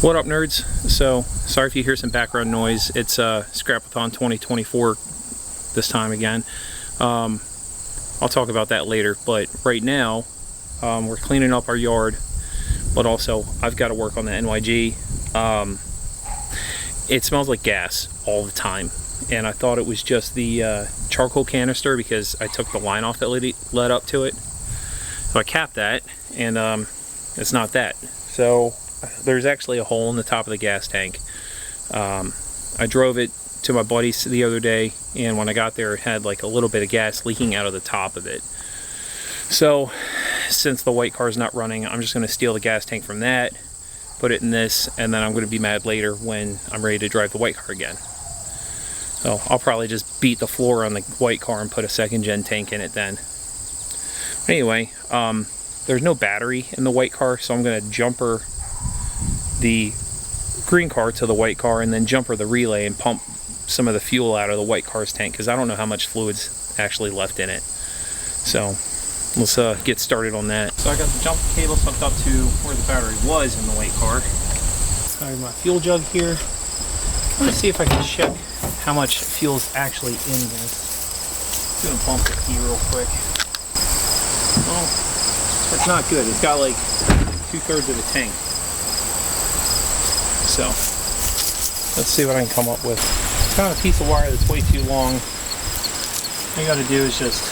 What up, nerds? So sorry if you hear some background noise. It's Scrapathon 2024 this time again. I'll talk about that later, but right now we're cleaning up our yard, but also I've got to work on the NYG. It smells like gas all the time, and I thought it was just the charcoal canister because I took the line off that led up to it. So I capped that, and it's not that. So there's actually a hole in the top of the gas tank. I drove it to my buddy's the other day, and when I got there it had like a little bit of gas leaking out of the top of it. So since the white car is not running, I'm just going to steal the gas tank from that, put it in this, and then I'm going to be mad later when I'm ready to drive the white car again. So I'll probably just beat the floor on the white car and put a second gen tank in it then. Anyway, there's no battery in the white car, so I'm going to jumper the green car to the white car and then jumper the relay and pump some of the fuel out of the white car's tank because I don't know how much fluid's actually left in it. So let's get started on that. So I got the jumper cable hooked up to where the battery was in the white car. I have my fuel jug here. I'm going to see if I can check how much fuel's actually in this. I'm going to bump the key real quick. Well, it's not good. It's got like 2/3 of the tank. So let's see what I can come up with. Found a piece of wire that's way too long. All you got to do is just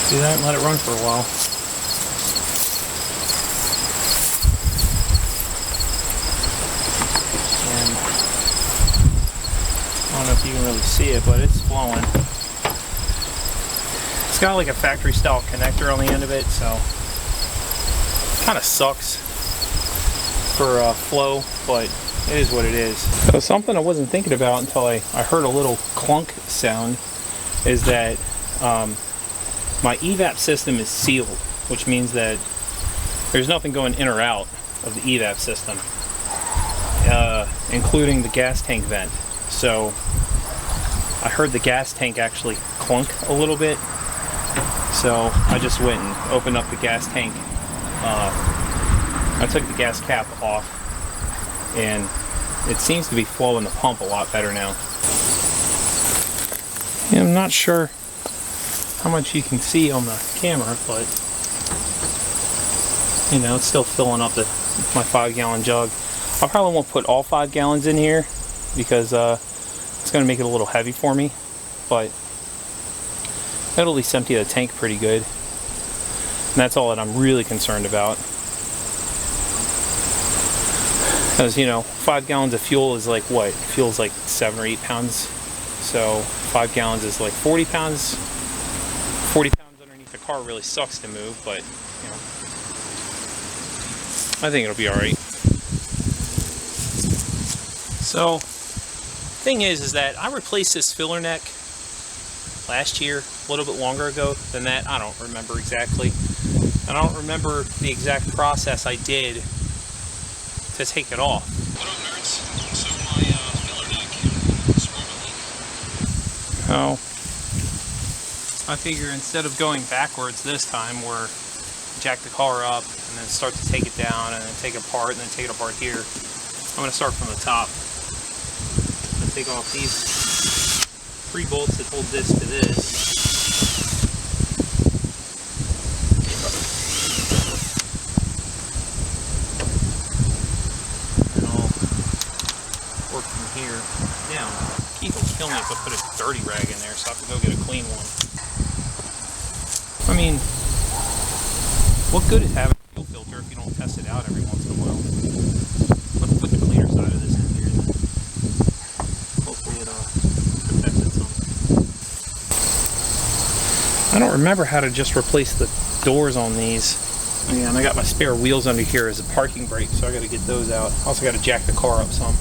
do that and let it run for a while. And I don't know if you can really see it, but it's flowing. It's got like a factory style connector on the end of it, so it kind of sucks for flow, but it is what it is. So something I wasn't thinking about until I heard a little clunk sound is that my evap system is sealed, which means that there's nothing going in or out of the evap system, including the gas tank vent. So I heard the gas tank actually clunk a little bit. So I just went and opened up the gas tank. I took the gas cap off, and it seems to be flowing the pump a lot better now. Yeah, I'm not sure how much you can see on the camera, but you know, it's still filling up my 5-gallon jug. I probably won't put all 5 gallons in here because it's going to make it a little heavy for me, but that'll at least empty the tank pretty good. And that's all that I'm really concerned about. Because, you know, 5 gallons of fuel is like what? Fuel's like 7 or 8 pounds. So 5 gallons is like 40 pounds. 40 pounds underneath the car really sucks to move, but, you know, I think it'll be alright. So, thing is that I replaced this filler neck last year, a little bit longer ago than that. I don't remember exactly. And I don't remember the exact process I did to take it off. What up, nerds? So my filler neck is swerving. Oh. I figure instead of going backwards this time, we're jack the car up and then start to take it down and then take it apart and then take it apart here. I'm going to start from the top. I'm going to take off these 3 bolts that hold this to this. And I'll work from here down. Keith will kill me if I put a dirty rag in there, so I have to go get a clean one. I mean, what good is having a fuel filter if you don't test it out every once in a while? Let's put the cleaner side of this in here then. Hopefully it protects it some. I don't remember how to just replace the doors on these. Yeah, and I got my spare wheels under here as a parking brake, so I got to get those out. Also got to jack the car up some.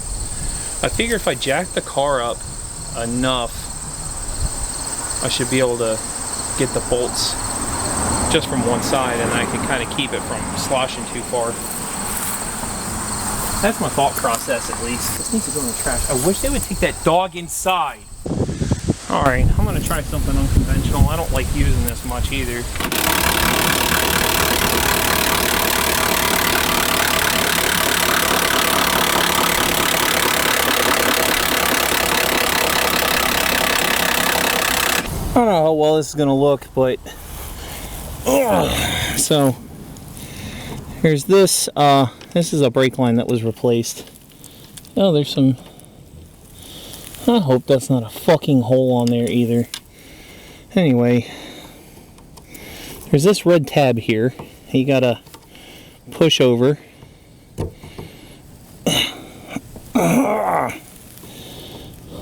I figure if I jack the car up enough, I should be able to get the bolts just from one side, and I can kind of keep it from sloshing too far. That's my thought process, at least. This needs to go in the trash. I wish they would take that dog inside. Alright, I'm going to try something unconventional. I don't like using this much either. I don't know how well this is going to look, but... So, here's this. This is a brake line that was replaced. Oh, there's some... I hope that's not a fucking hole on there either. Anyway, there's this red tab here. You gotta push over.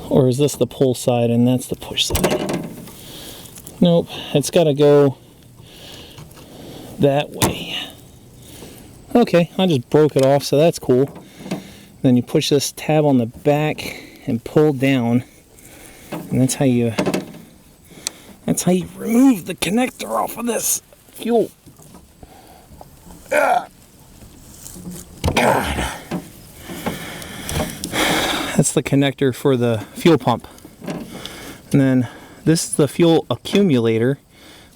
Or is this the pull side and that's the push side? Nope, it's gotta go that way. Okay, I just broke it off, so that's cool. Then you push this tab on the back and pull down, and that's how you remove the connector off of this fuel. God. That's the connector for the fuel pump. And then this is the fuel accumulator.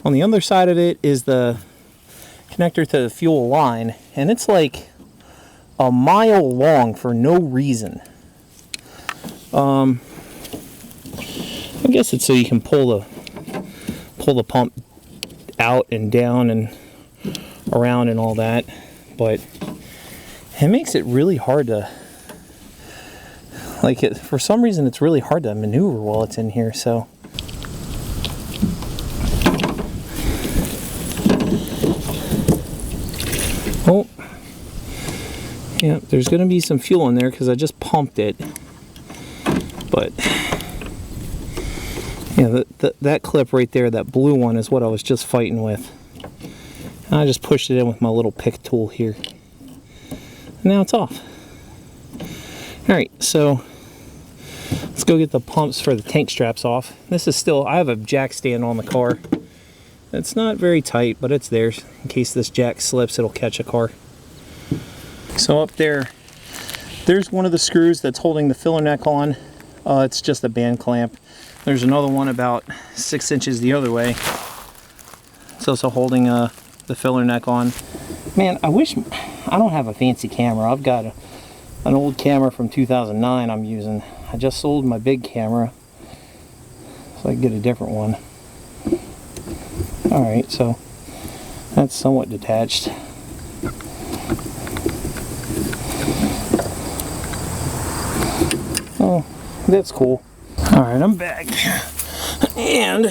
On the other side of it is the connector to the fuel line, and it's like a mile long for no reason. I guess it's so you can pull the pump out and down and around and all that, but it makes it really hard to, like, for some reason it's really hard to maneuver while it's in here. So oh yeah, there's gonna be some fuel in there because I just pumped it. But yeah, that clip right there, that blue one, is what I was just fighting with. And I just pushed it in with my little pick tool here. And now it's off. Alright, so let's go get the pumps for the tank straps off. This is still, I have a jack stand on the car. It's not very tight, but it's there. In case this jack slips, it'll catch a car. So up there, there's one of the screws that's holding the filler neck on. It's just a band clamp. There's another one about 6 inches the other way. It's also holding the filler neck on. Man, I wish I don't have a fancy camera. I've got an old camera from 2009 I'm using. I just sold my big camera, so I can get a different one. Alright, so that's somewhat detached. Oh, that's cool. Alright, I'm back. And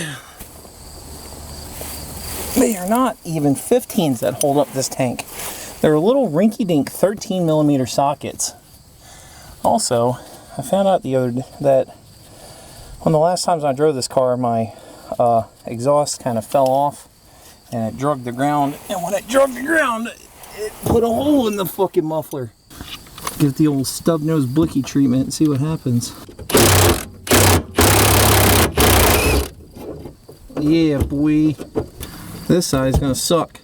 they are not even 15s that hold up this tank. They're little rinky-dink 13mm sockets. Also, I found out the other day that one of the last times I drove this car, my exhaust kind of fell off and it drugged the ground. And when it drugged the ground, it put a hole in the fucking muffler. Give it the old stub nose blicky treatment and see what happens. Yeah, boy. This side's gonna suck.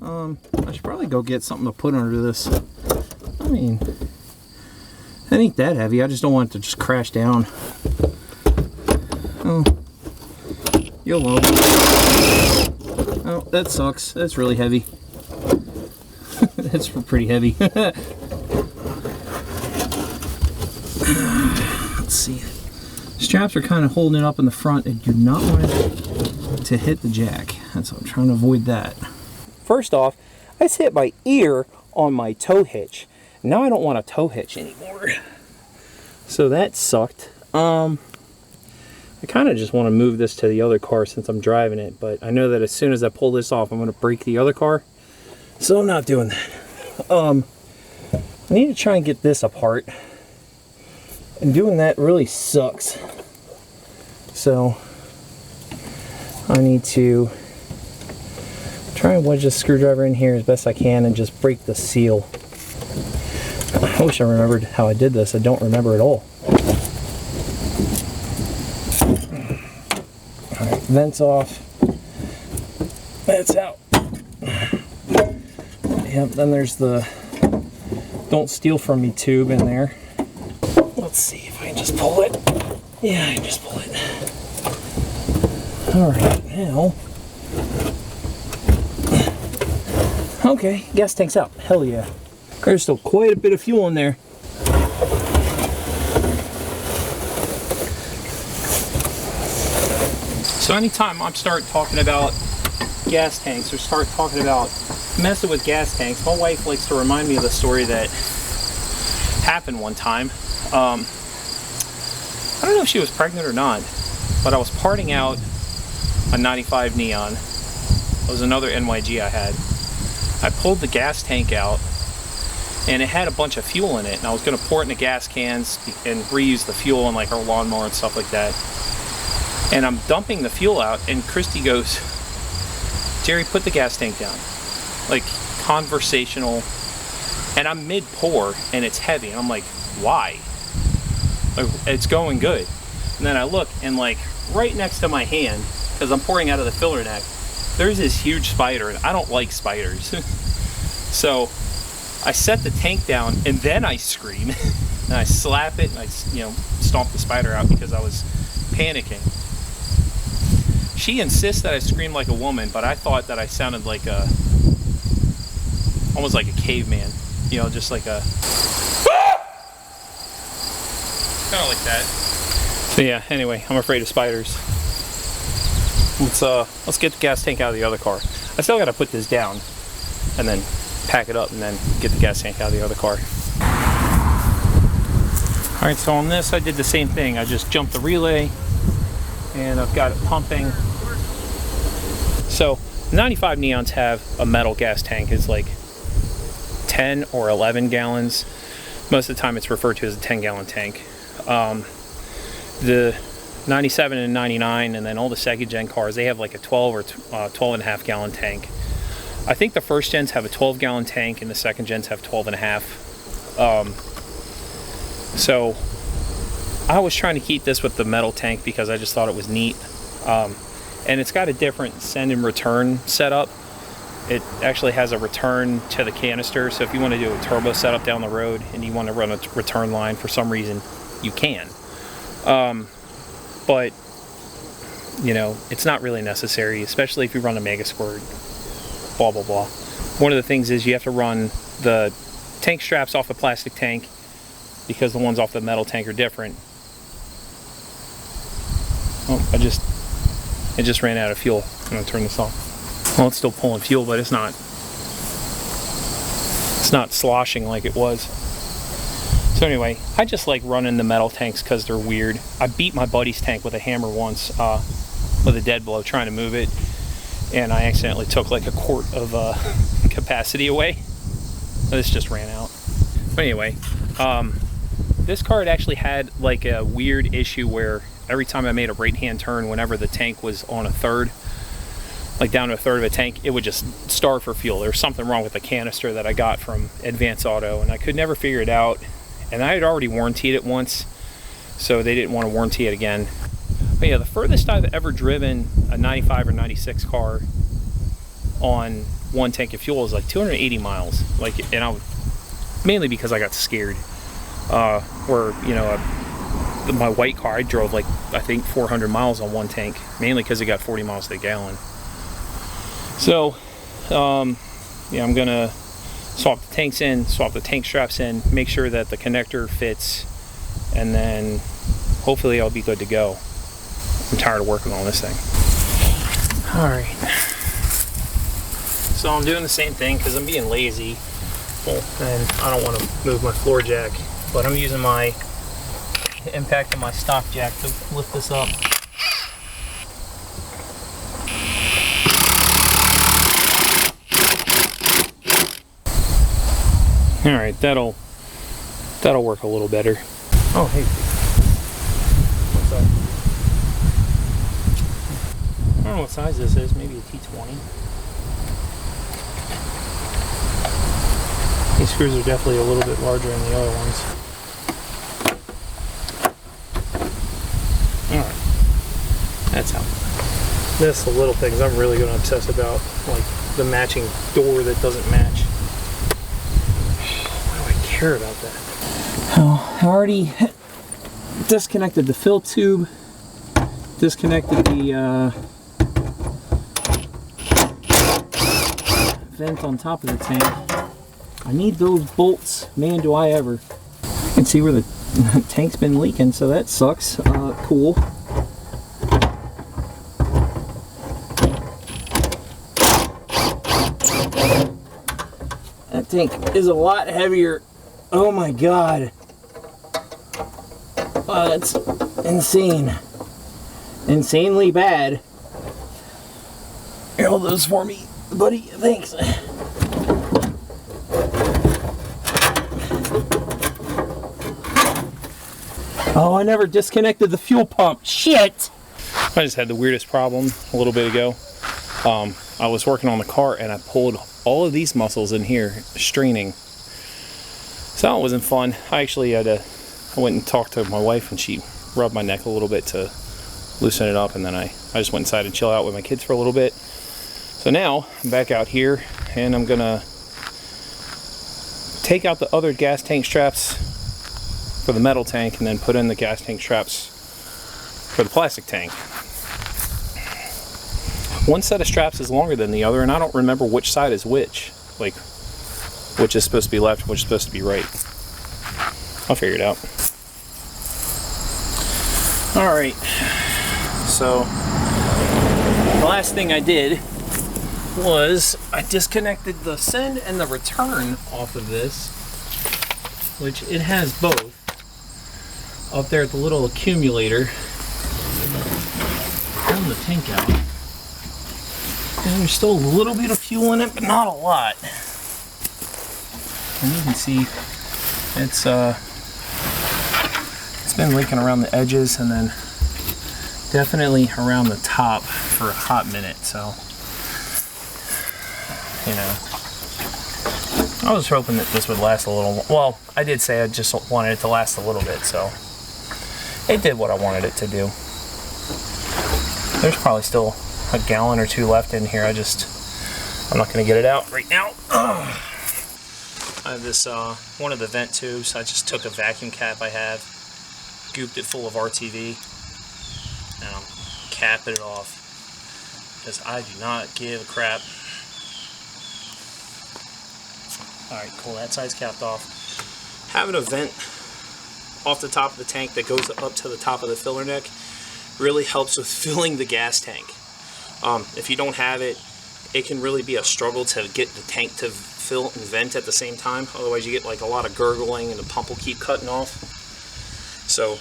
I should probably go get something to put under this. I mean, it ain't that heavy. I just don't want it to just crash down. Oh, YOLO. Oh, that sucks. That's really heavy. That's pretty heavy. Let's see. Straps are kind of holding it up in the front. I do not want it to hit the jack. That's what I'm trying to avoid that. First off, I just hit my ear on my tow hitch. Now I don't want a tow hitch anymore. So that sucked. I kind of just want to move this to the other car since I'm driving it, but I know that as soon as I pull this off, I'm going to break the other car. So I'm not doing that. I need to try and get this apart. And doing that really sucks. So I need to try and wedge this screwdriver in here as best I can and just break the seal. I wish I remembered how I did this. I don't remember at all. Alright, vents off. That's out. Yep, then there's the don't steal from me tube in there. Let's see if I can just pull it. Yeah, I can just pull it. Alright, now. Okay, gas tank's out. Hell yeah. There's still quite a bit of fuel in there. So anytime I'm start talking about gas tanks or start talking about messing with gas tanks, my wife likes to remind me of the story that happened one time. I don't know if she was pregnant or not, but I was parting out a 95 Neon. It was another NYG I had. I pulled the gas tank out and it had a bunch of fuel in it, and I was going to pour it into gas cans and reuse the fuel in like our lawnmower and stuff like that. And I'm dumping the fuel out, and Christy goes, "Jerry, put the gas tank down." Like, conversational. And I'm mid-pour, and it's heavy. And I'm like, why? Like, it's going good. And then I look, and like, right next to my hand, because I'm pouring out of the filler neck, there's this huge spider, and I don't like spiders. So I set the tank down, and then I scream. And I slap it, and I, stomp the spider out because I was panicking. She insists that I scream like a woman, but I thought that I sounded like almost like a caveman. Just like a... kind of like that. So yeah, anyway, I'm afraid of spiders. Let's get the gas tank out of the other car. I still gotta put this down, and then pack it up, and then get the gas tank out of the other car. Alright, so on this, I did the same thing. I just jumped the relay, and I've got it pumping. So 95 Neons have a metal gas tank. It's like 10 or 11 gallons. Most of the time it's referred to as a 10-gallon tank. The 97 and 99 and then all the second gen cars, they have like a 12 or 12 and a half gallon tank. I think the first gens have a 12-gallon tank and the second gens have 12 and a half. So I was trying to keep this with the metal tank because I just thought it was neat. And it's got a different send and return setup. It actually has a return to the canister, so if you want to do a turbo setup down the road and you want to run a return line for some reason, you can. But it's not really necessary, especially if you run a Mega Squirt, blah blah blah. One of the things is you have to run the tank straps off the plastic tank because the ones off the metal tank are different. Oh, it just ran out of fuel. I'm gonna turn this off. Well, it's still pulling fuel, but it's not sloshing like it was. So anyway, I just like running the metal tanks because they're weird. I beat my buddy's tank with a hammer once with a dead blow trying to move it, and I accidentally took like a quart of capacity away. This just ran out. But anyway, this car actually had like a weird issue where every time I made a right-hand turn, whenever the tank was on a third, like down to a third of a tank, it would just starve for fuel. There was something wrong with the canister that I got from Advance Auto, and I could never figure it out. And I had already warrantied it once, so they didn't want to warranty it again. But yeah, the furthest I've ever driven a 95 or 96 car on one tank of fuel is like 280 miles. Mainly because I got scared. My white car, I drove like, I think 400 miles on one tank, mainly because it got 40 miles to the gallon. So, yeah, I'm gonna swap the tanks in, swap the tank straps in, make sure that the connector fits, and then hopefully I'll be good to go. I'm tired of working on this thing. Alright. So I'm doing the same thing because I'm being lazy, and I don't want to move my floor jack, but I'm using the impact of my stock jack to lift this up. All right, that'll work a little better. Oh, hey. What's that? I don't know what size this is. Maybe a T20. These screws are definitely a little bit larger than the other ones. Alright. That's how. That's the little things I'm really going to obsess about. Like the matching door that doesn't match. Why do I care about that? Oh, I already disconnected the fill tube, disconnected the vent on top of the tank. I need those bolts, man, do I ever. You can see where the tank's been leaking, so that sucks. Cool. That tank is a lot heavier. Oh my god. That's insane. Insanely bad. Here, hold those for me, buddy. Thanks. Oh, I never disconnected the fuel pump. Shit! I just had the weirdest problem a little bit ago. I was working on the car and I pulled all of these muscles in here, straining. So that wasn't fun. I actually had to, I went and talked to my wife and she rubbed my neck a little bit to loosen it up, and then I just went inside and chill out with my kids for a little bit. So now I'm back out here and I'm gonna take out the other gas tank straps for the metal tank and then put in the gas tank straps for the plastic tank. One set of straps is longer than the other, and I don't remember which side is which. Like, which is supposed to be left, which is supposed to be right. I'll figure it out. Alright, so the last thing I did was I disconnected the send and the return off of this, which it has both. Up there at the little accumulator. Pulling the tank out. And there's still a little bit of fuel in it, but not a lot. And you can see it's been leaking around the edges and then definitely around the top for a hot minute, so you know. I was hoping that this would last a little, well, I did say I just wanted it to last a little bit, so it did what I wanted it to do. There's probably still a gallon or two left in here. I'm not going to get it out right now. I have this, one of the vent tubes. I just took a vacuum cap I have, scooped it full of RTV, and I'm capping it off because I do not give a crap. Alright, cool, that side's capped off. Having a vent off the top of the tank that goes up to the top of the filler neck really helps with filling the gas tank. If you don't have it, it can really be a struggle to get the tank to fill and vent at the same time. Otherwise you get like a lot of gurgling and the pump will keep cutting off. So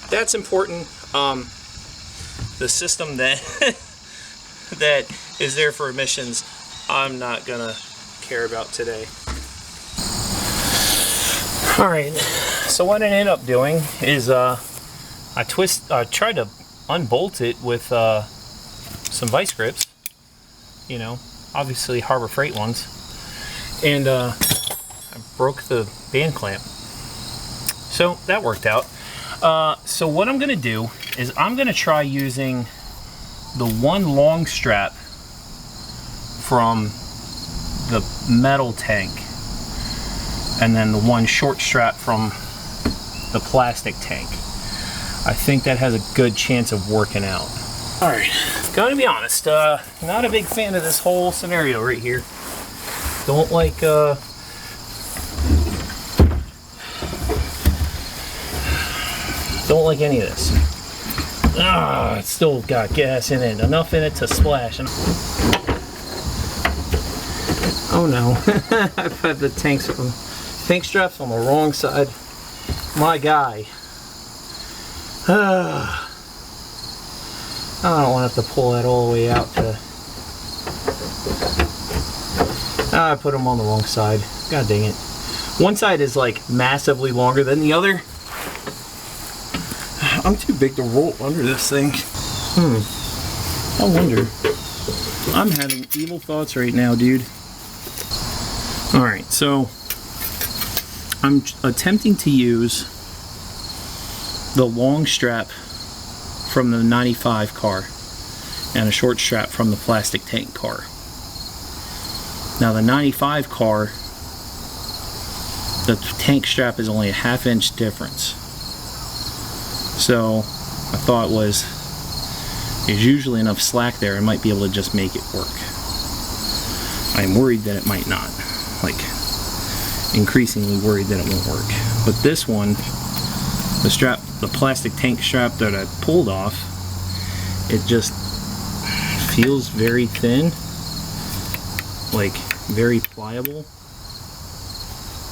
that's important. The system that that is there for emissions, I'm not gonna care about today. Alright, so what I ended up doing is I tried to unbolt it with some vice grips, you know, obviously Harbor Freight ones, and I broke the band clamp. So that worked out. So what I'm going to do is I'm going to try using the one long strap from the metal tank and then the one short strap from the plastic tank. I think that has a good chance of working out. Alright, gotta be honest, not a big fan of this whole scenario right here. Don't like, don't like any of this. It's still got gas in it, enough in it to splash. Oh no, I've had the tank straps on the wrong side. My guy. I don't want to have to pull that all the way out to... I put them on the wrong side. God dang it. One side is like massively longer than the other. I'm too big to roll under this thing. I wonder. I'm having evil thoughts right now, dude. Alright, so I'm attempting to use the long strap from the 95 car and a short strap from the plastic tank car. Now the 95 car, the tank strap is only a 1/2 inch difference. So I thought there's usually enough slack there, I might be able to just make it work. I'm worried that it might not. Like, increasingly worried that it won't work. But this one, the strap, the plastic tank strap that I pulled off, it just feels very thin, like very pliable,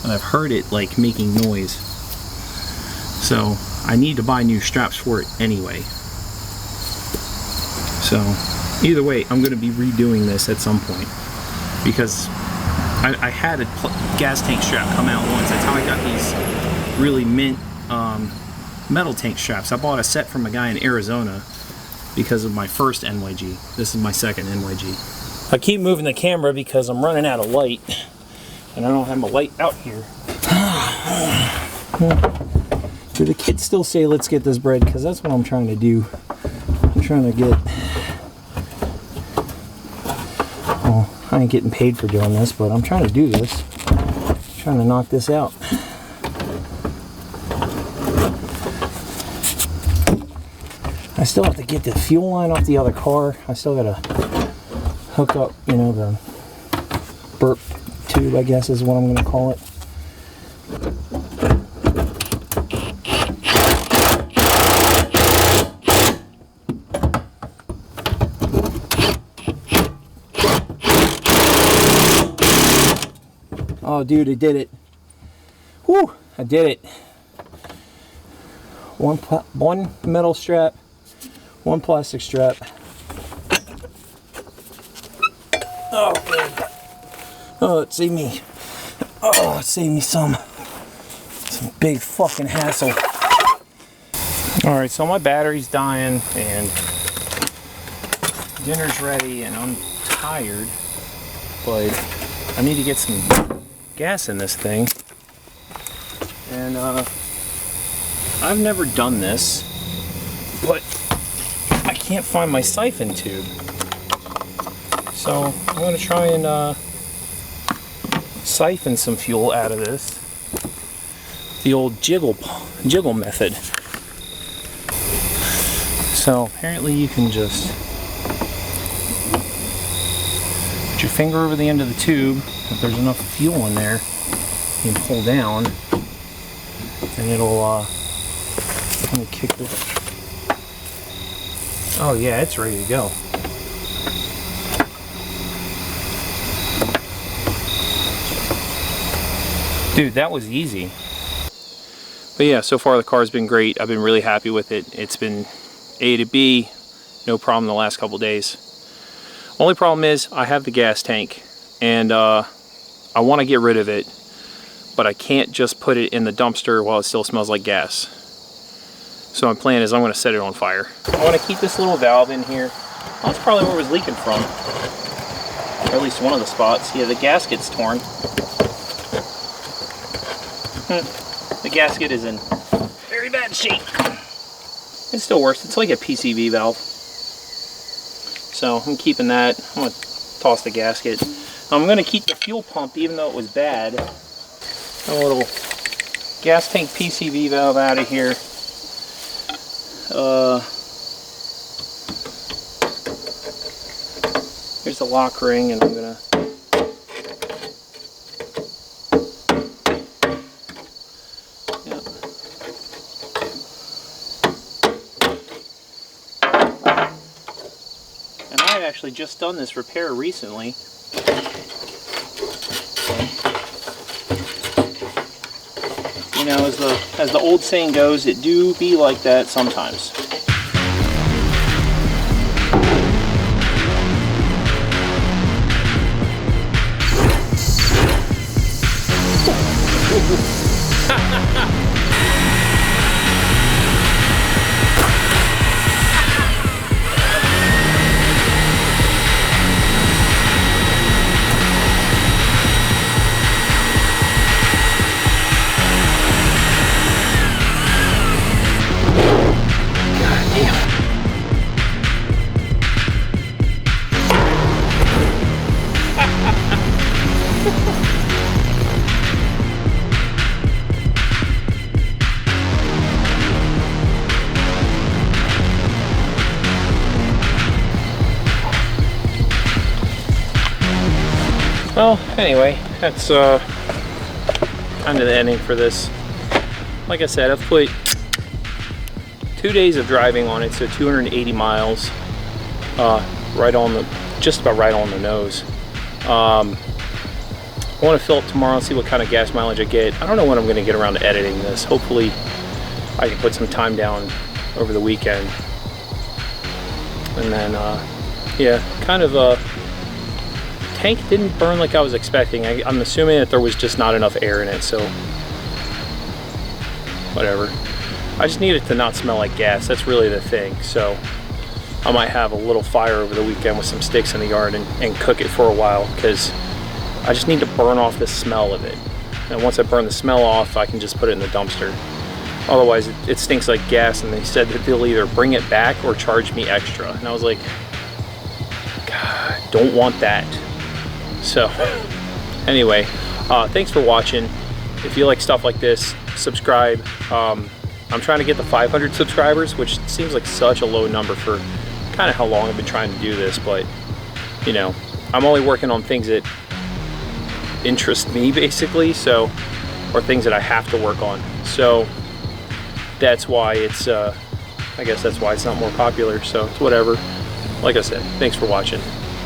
and I've heard it like making noise. So I need to buy new straps for it anyway. So either way, I'm going to be redoing this at some point, because I had a gas tank strap come out once. That's how I got these really mint metal tank straps. I bought a set from a guy in Arizona because of my first NYG. This is my second NYG. I keep moving the camera because I'm running out of light, and I don't have my light out here. Do the kids still say, let's get this bread? Because that's what I'm trying to do. I'm trying to get... Well, I ain't getting paid for doing this, but I'm trying to do this. I'm trying to knock this out. I still have to get the fuel line off the other car. I still got to hook up, you know, the burp tube, I guess is what I'm going to call it. Oh, dude, I did it. Whew, I did it. One metal strap, one plastic strap. Oh, good. Oh, it saved me. Oh, it saved me some big fucking hassle. Alright, so my battery's dying and dinner's ready and I'm tired, but I need to get some gas in this thing. And I've never done this, but I can't find my siphon tube. So I'm going to try and siphon some fuel out of this. The old jiggle method. So apparently you can just put your finger over the end of the tube. If there's enough fuel in there, you can pull down and it'll let me kick this. Oh yeah, it's ready to go. Dude, that was easy. But yeah, so far the car's been great. I've been really happy with it. It's been A to B, no problem the last couple days. Only problem is I have the gas tank and I want to get rid of it, but I can't just put it in the dumpster while it still smells like gas. So my plan is I'm going to set it on fire. I want to keep this little valve in here. Well, that's probably where it was leaking from. Or at least one of the spots. Yeah, the gasket's torn. The gasket is in very bad shape. It still works. It's like a PCV valve. So I'm keeping that. I'm going to toss the gasket. I'm going to keep the fuel pump even though it was bad. A little gas tank PCV valve out of here. Here's the lock ring, and I'm going to actually just done this repair recently. You know, as the old saying goes, it do be like that sometimes. Well, anyway, that's kind of the ending for this. Like I said, I've put 2 days of driving on it, so 280 miles, right on the, just about right on the nose. I want to fill up tomorrow and see what kind of gas mileage I get. I don't know when I'm going to get around to editing this. Hopefully I can put some time down over the weekend. And then, yeah, kind of tank didn't burn like I was expecting. I'm assuming that there was just not enough air in it, so whatever. I just need it to not smell like gas. That's really the thing. So I might have a little fire over the weekend with some sticks in the yard and cook it for a while, because I just need to burn off the smell of it. And once I burn the smell off, I can just put it in the dumpster. Otherwise, it stinks like gas, and they said that they'll either bring it back or charge me extra. And I was like, God, don't want that. So anyway, thanks for watching. If you like stuff like this, subscribe. I'm trying to get the 500 subscribers, which seems like such a low number for kind of how long I've been trying to do this, but you know, I'm only working on things that interest me, basically, so, or things that I have to work on. So that's why it's I guess that's why it's not more popular, so it's whatever. Like I said, thanks for watching.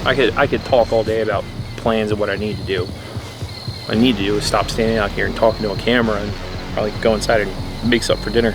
I could talk all day about plans of what I need to do. What I need to do is stop standing out here and talking to a camera and probably go inside and make something for dinner.